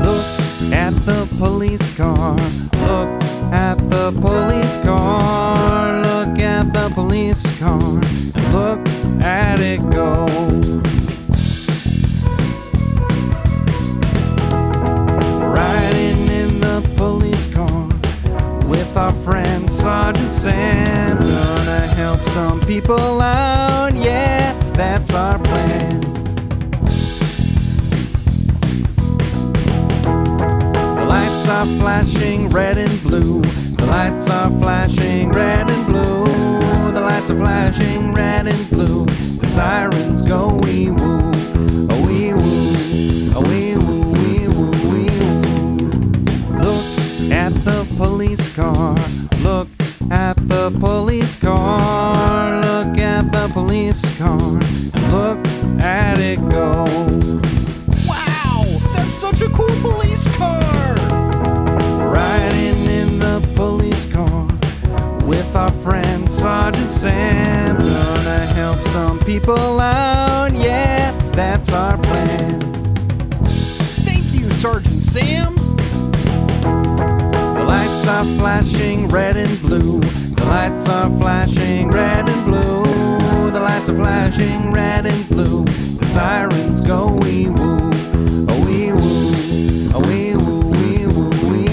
Look at the police car. Look at the police car. Look at the police car. And look at it go. Riding in the police car with our friend Sergeant Sam. Gonna help some people out. Yeah, that's our plan. The lights are flashing red and blue. The lights are flashing red and blue. The lights are flashing red and blue. The sirens go wee woo, oh wee woo, oh wee woo, wee woo, wee woo. Look at the police car. Look at the police car. Look at the police car. And look at it go. Wow, that's such a cool police car. Riding in the police car with our friend Sergeant Sam. Gonna help some people out. Yeah, that's our plan. Thank you, Sergeant Sam. The lights are flashing red and blue. The lights are flashing red and blue. The lights are flashing red and blue. The sirens go wee woo, oh wee woo, oh wee woo, wee woo, wee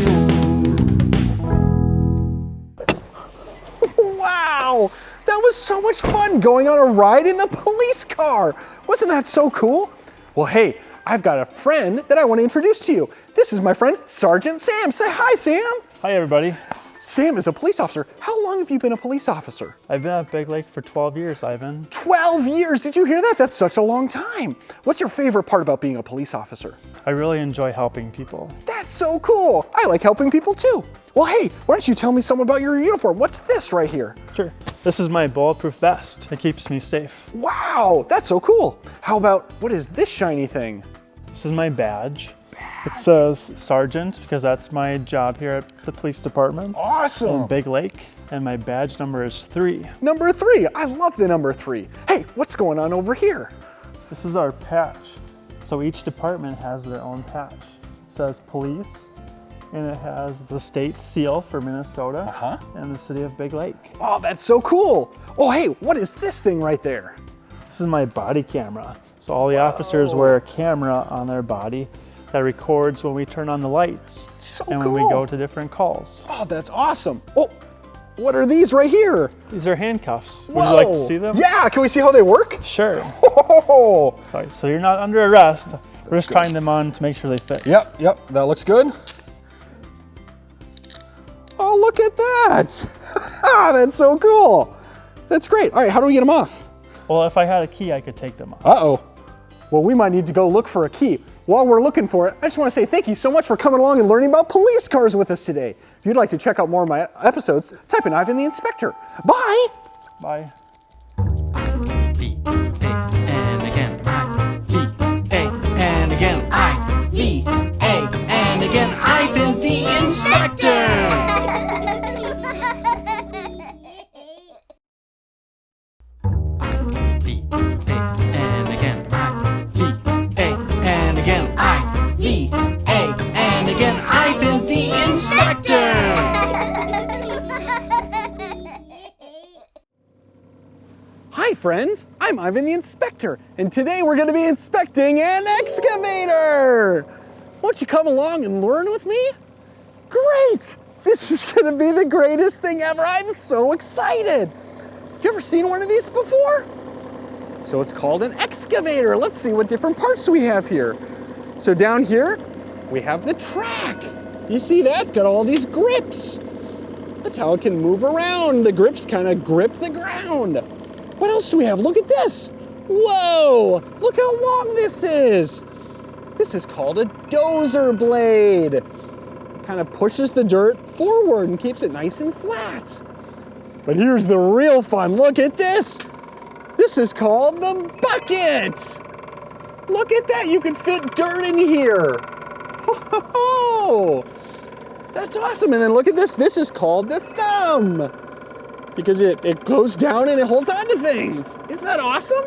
woo. Wow, that was so much fun going on a ride in the police car. Wasn't that so cool? Well, hey, I've got a friend that I want to introduce to you. This is my friend, Sergeant Sam. Say hi, Sam. Hi, everybody. Sam is a police officer. How long have you been a police officer? I've been at Big Lake for 12 years, Ivan. 12 years, did you hear that? That's such a long time. What's your favorite part about being a police officer? I really enjoy helping people. That's so cool. I like helping people too. Well, hey, why don't you tell me something about your uniform? What's this right here? Sure. This is my bulletproof vest. It keeps me safe. Wow, that's so cool. How about, what is this shiny thing? This is my badge. It says Sergeant because that's my job here at the police department Awesome. in Big Lake. And my badge number is 3. Number 3, I love the number 3. Hey, what's going on over here? This is our patch. So each department has their own patch. It says police, and it has the state seal for Minnesota and the city of Big Lake. Oh, that's so cool. Oh, hey, what is this thing right there? This is my body camera. So all the officers wear a camera on their body that records when we turn on the lights So and cool. when we go to different calls. Oh, that's awesome. Oh, what are these right here? These are handcuffs. Would Whoa. you like to see them? Yeah, can we see how they work? Sure. Oh, Sorry, so you're not under arrest. We're just good. trying them on to make sure they fit. yep, that looks good. Oh, look at that. That's so cool. That's great. All right, how do we get them off? Well, if I had a key, I could take them off. Uh-oh. Well, we might need to go look for a key. While we're looking for it, I just want to say thank you so much for coming along and learning about police cars with us today. If you'd like to check out more of my episodes, type in Ivan the Inspector. Bye! Bye. And again, and again, and again, Ivan the Inspector. And again, and again, and again, Ivan the Inspector. Hi friends, I'm Ivan the Inspector, and today we're going to be inspecting an excavator. Won't you come along and learn with me? Great! This is going to be the greatest thing ever. I'm so excited. Have you ever seen one of these before? So it's called an excavator. Let's see what different parts we have here. So down here, we have the track. You see that? It's got all these grips. That's how it can move around. The grips kind of grip the ground. What else do we have? Look at this. Whoa, look how long this is. This is called a dozer blade. It kind of pushes the dirt forward and keeps it nice and flat. But here's the real fun. Look at this. This is called the bucket. Look at that, you can fit dirt in here. That's awesome. And then look at this. This is called the thumb. because it goes down and it holds on to things. Isn't that awesome?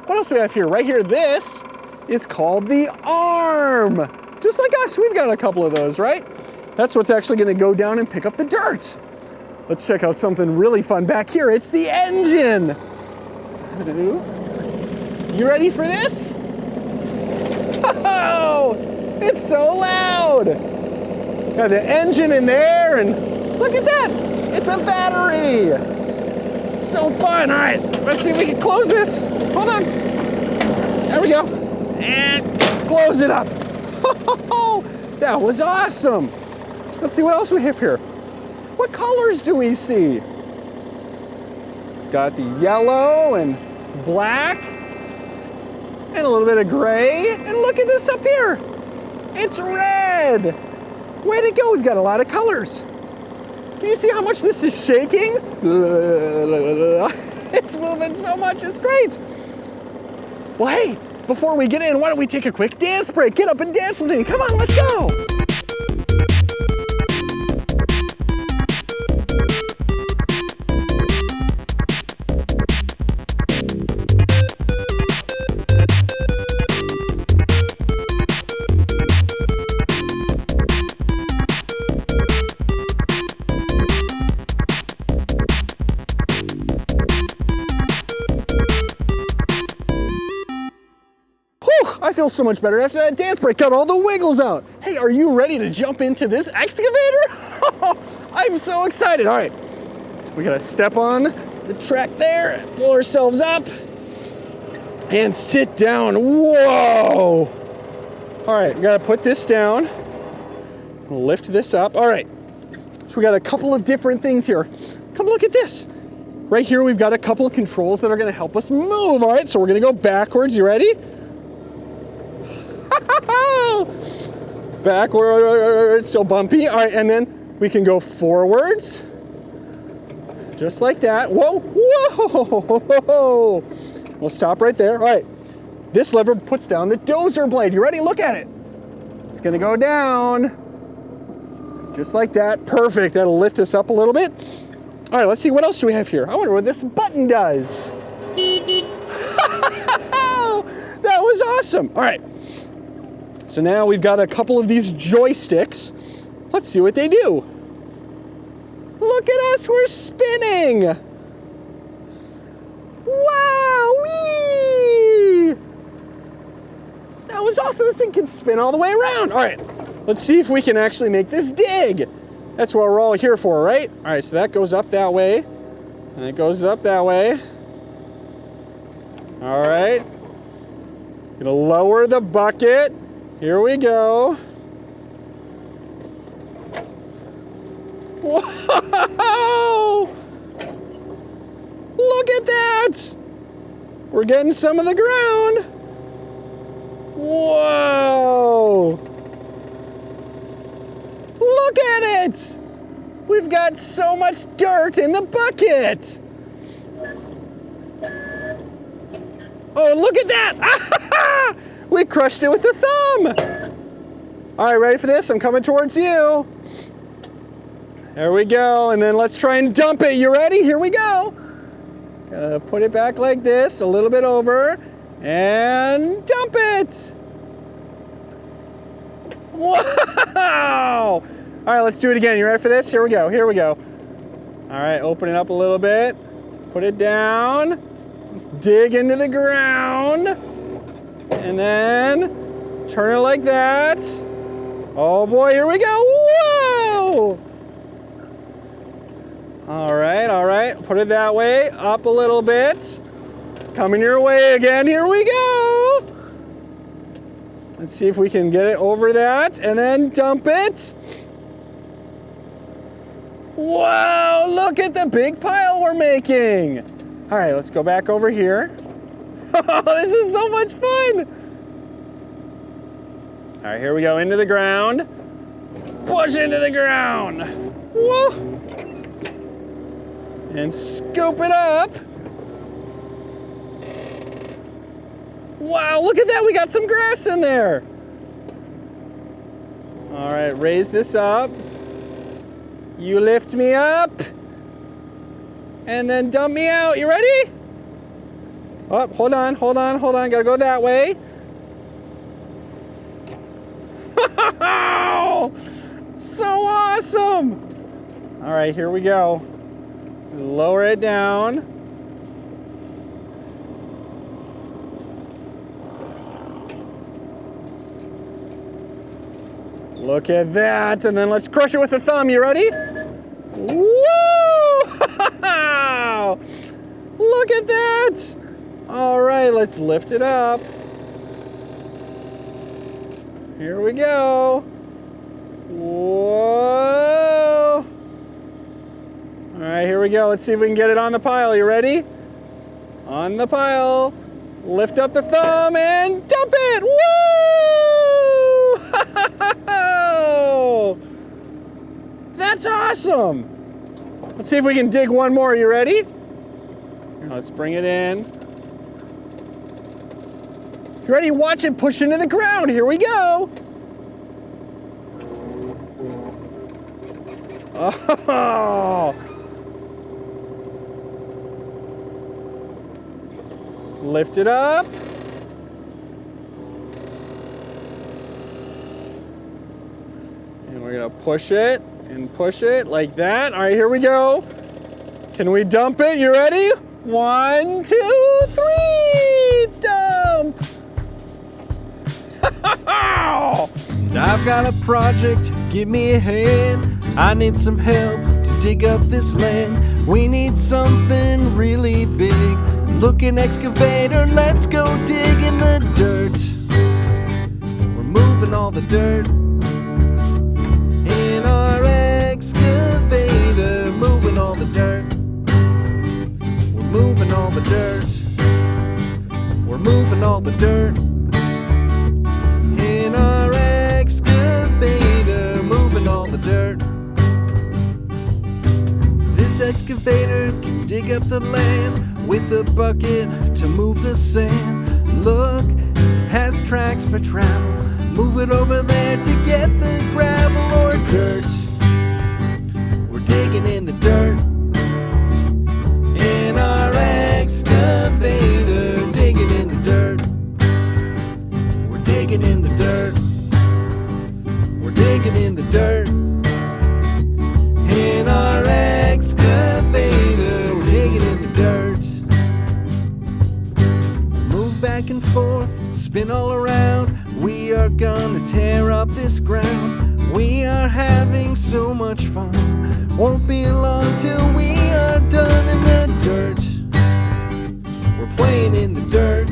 What else do we have here? Right here, this is called the arm. Just like us, we've got a couple of those, right? That's what's actually gonna go down and pick up the dirt. Let's check out something really fun back here. It's the engine. You ready for this? Oh, it's so loud. Got the engine in there, and look at that. It's a battery. So fun. All right, let's see if we can close this. Hold on. There we go. And close it up. That was awesome. Let's see what else we have here. What colors do we see? Got the yellow and black and a little bit of gray. And look at this up here. It's red. Way to go. We've got a lot of colors. Can you see how much this is shaking? It's moving so much. It's great. Well, hey, before we get in, why don't we take a quick dance break? Get up and dance with me. Come on, let's go. I feel so much better after that dance break. Got all the wiggles out. Hey, are you ready to jump into this excavator? I'm so excited. All right, we gotta step on the track there, pull ourselves up, and sit down. Whoa! All right, we gotta put this down. We'll lift this up. All right, so we got a couple of different things here. Come look at this. Right here, we've got a couple of controls that are gonna help us move. All right, so we're gonna go backwards. You ready? Backwards, so bumpy. All right, and then we can go forwards, just like that. Whoa, whoa. We'll stop right there. All right, this lever puts down the dozer blade. You ready? Look at it. It's gonna go down, just like that. Perfect, that'll lift us up a little bit. All right, let's see, what else do we have here? I wonder what this button does. That was awesome. All right. So now we've got a couple of these joysticks. Let's see what they do. Look at us, we're spinning. Wow-wee! That was awesome, this thing can spin all the way around. All right, let's see if we can actually make this dig. That's what we're all here for, right? All right, so that goes up that way, and it goes up that way. All right, gonna lower the bucket. Here we go. Whoa! Look at that! We're getting some of the ground. Whoa! Look at it! We've got so much dirt in the bucket. Oh, look at that! We crushed it with the thumb. All right, ready for this? I'm coming towards you. There we go, and then let's try and dump it. You ready? Here we go. Gonna put it back like this, a little bit over, and dump it. Wow! All right, let's do it again. You ready for this? Here we go, here we go. All right, open it up a little bit. Put it down. Let's dig into the ground. And then turn it like that. Oh boy, here we go. Whoa! All right. Put it that way, up a little bit. Coming your way again, here we go. Let's see if we can get it over that and then dump it. Wow, look at the big pile we're making. All right, let's go back over here. Oh, this is so much fun. All right, here we go, into the ground. Push into the ground. Whoa. And scoop it up. Wow, look at that, we got some grass in there. All right, raise this up. You lift me up. and then dump me out. You ready? Oh, hold on. Gotta go that way. So awesome! All right, here we go. Lower it down. Look at that, and then let's crush it with the thumb. You ready? Woo! Look at that! All right, let's lift it up. Here we go. Whoa! All right, here we go. Let's see if we can get it on the pile. You ready? On the pile. Lift up the thumb and dump it. Woo! That's awesome. Let's see if we can dig one more. You ready? Here, let's bring it in. You ready? Watch it push into the ground. Here we go. Oh! Lift it up. And we're gonna push it and push it like that. All right, here we go. Can we dump it? You ready? 1, 2, 3, dump! I've got a project, give me a hand. I need some help to dig up this land. We need something really big. Looking excavator, let's go dig in the dirt. We're moving all the dirt in our excavator. Moving all the dirt. We're moving all the dirt. We're moving all the dirt in our excavator. Moving all the dirt. This excavator can dig up the land with a bucket to move the sand. Look, has tracks for travel. Move it over there to get the gravel or dirt. We're digging in the dirt in our excavator. Digging in the dirt. We're digging in the dirt. We're digging in the dirt in our excavator. We're digging in the dirt. Move back and forth, spin all around. We are gonna tear up this ground. We are having so much fun. Won't be long till we are done in the dirt. We're playing in the dirt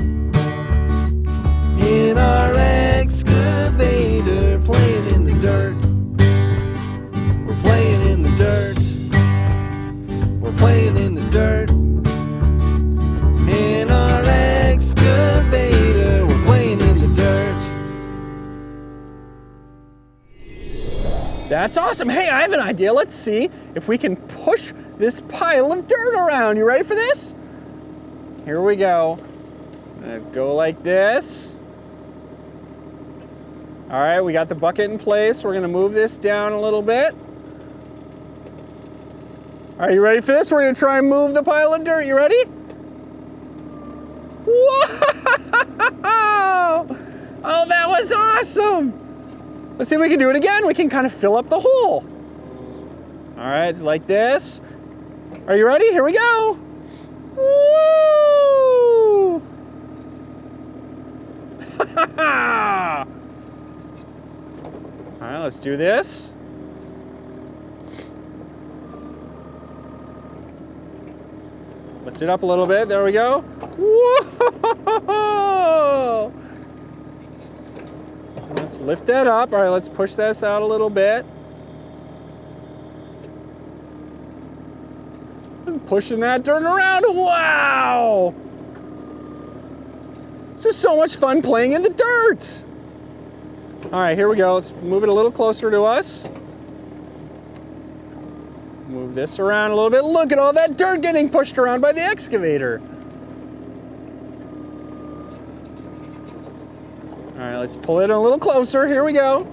in our excavator. Playing in the dirt. We're playing in the dirt. We're playing in the dirt in our excavator. We're playing in the dirt. That's awesome. Hey, I have an idea. Let's see if we can push this pile of dirt around. You ready for this? Here we go. Go like this. All right, we got the bucket in place. We're gonna move this down a little bit. Are you ready for this? We're gonna try and move the pile of dirt. You ready? Whoa! Oh, that was awesome! Let's see if we can do it again. We can kind of fill up the hole. All right, like this. Are you ready? Here we go. Woo! All right, let's do this. Lift it up a little bit. There we go. Whoa! Let's lift that up. All right, let's push this out a little bit. And pushing that dirt around. Wow! This is so much fun playing in the dirt. All right, here we go. Let's move it a little closer to us. Move this around a little bit. Look at all that dirt getting pushed around by the excavator. All right, let's pull it a little closer. Here we go.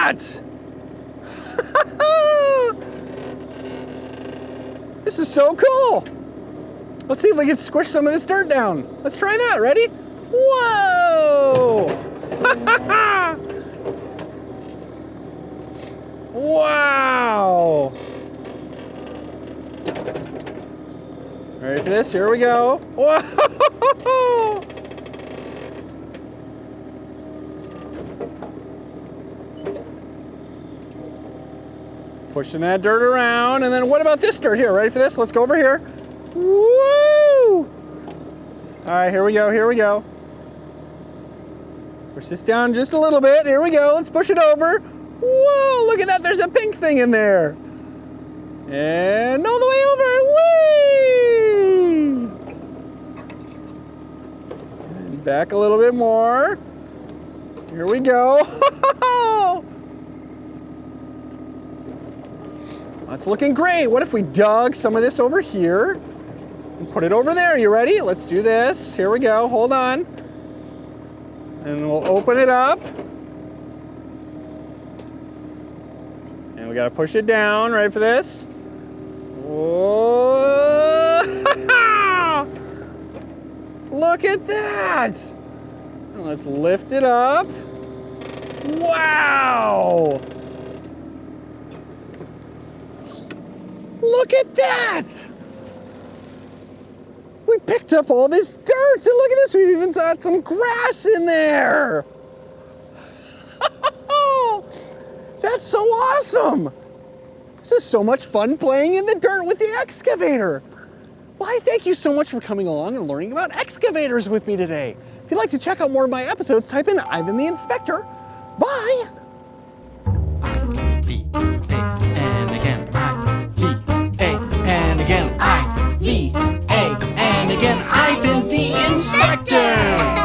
that? This is so cool. Let's see if we can squish some of this dirt down. Let's try that. Ready? Whoa! Wow! Ready for this? Here we go. Whoa! Pushing that dirt around, and then what about this dirt here? Ready for this? Let's go over here. Woo! All right, here we go, here we go. Push this down just a little bit. Here we go, let's push it over. Whoa, look at that, there's a pink thing in there. And all the way over, whee! And back a little bit more. Here we go. That's looking great. What if we dug some of this over here and put it over there? You ready? Let's do this. Here we go. Hold on. And we'll open it up. And we got to push it down. Ready for this? Whoa. Look at that. And let's lift it up. Wow. Look at that! We picked up all this dirt, and look at this, we even got some grass in there! That's so awesome! This is so much fun playing in the dirt with the excavator. Well, I thank you so much for coming along and learning about excavators with me today. If you'd like to check out more of my episodes, type in Ivan the Inspector. Bye! Ivan the Inspector!